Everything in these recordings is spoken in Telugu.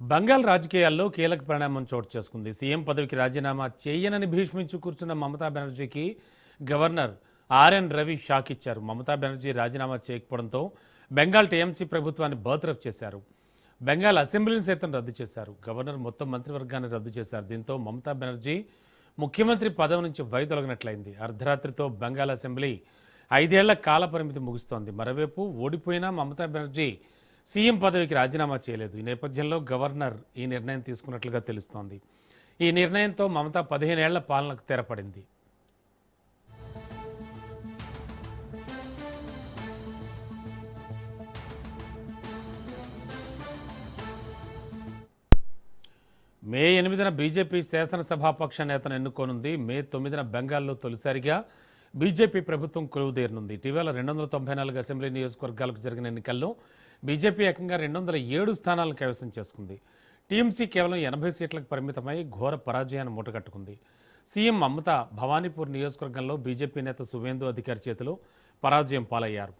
బంగాల్ రాజకీయాల్లో కీలక పరిణామం చోటు చేసుకుంది. సీఎం పదవికి రాజీనామా చేయనని భీష్మించి కూర్చున్న మమతా బెనర్జీకి గవర్నర్ ఆర్ఎన్ రవి షాక్ ఇచ్చారు. మమతా బెనర్జీ రాజీనామా చేయకపోవడంతో బెంగాల్ టీఎంసీ ప్రభుత్వాన్ని బర్తరఫ్ చేశారు. బెంగాల్ అసెంబ్లీని సైతం రద్దు చేశారు. గవర్నర్ మొత్తం మంత్రివర్గాన్ని రద్దు చేశారు. దీంతో మమతా బెనర్జీ ముఖ్యమంత్రి పదవి నుంచి వైదొలగినట్లయింది. అర్ధరాత్రితో బెంగాల్ అసెంబ్లీ 5 ఏళ్ల కాల పరిమితి ముగుస్తోంది. మరోవైపు ఓడిపోయినా మమతా బెనర్జీ సీఎం పదవికి రాజీనామా చేయలేదు. ఈ నేపథ్యంలో గవర్నర్ ఈ నిర్ణయం తీసుకున్నట్లుగా తెలుస్తోంది. ఈ నిర్ణయంతో మమతా 15 ఏళ్ల పాలనకు తెరపడింది. మే 8న బీజేపీ శాసనసభాపక్ష నేతను ఎన్నుకోనుంది. మే 9న బెంగాల్లో తొలిసారిగా బీజేపీ ప్రభుత్వం కొలువుదేరనుంది. ఇటీవల 294 అసెంబ్లీ నియోజకవర్గాలకు జరిగిన ఎన్నికల్లో బీజేపీ ఏకంగా 207 స్థానాలను కైవసం చేసుకుంది. టీఎంసీ కేవలం 80 సీట్లకు పరిమితమై ఘోర పరాజయాన్ని మూటగట్టుకుంది. సీఎం మమతా భవానీపూర్ నియోజకవర్గంలో బీజేపీ నేత సువేందు అధికారి చేతిలో పరాజయం పాలయ్యారు.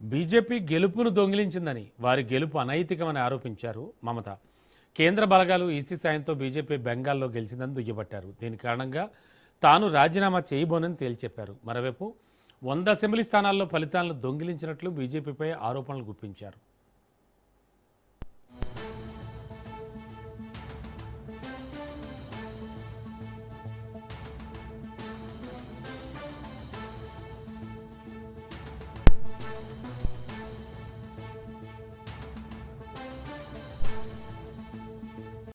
బీజేపీ గెలుపును దొంగిలించిందని, వారి గెలుపు అనైతికమని ఆరోపించారు మమత. కేంద్ర బలగాలు ఈసీ సాయంతో బీజేపీ బెంగాల్లో గెలిచిందని దుయ్యబట్టారు. దీని కారణంగా తాను రాజీనామా చేయబోనని తేల్చెప్పారు. మరోవైపు 100 అసెంబ్లీ స్థానాల్లో ఫలితాలను దొంగిలించినట్లు బీజేపీపై ఆరోపణలు గుప్పించారు.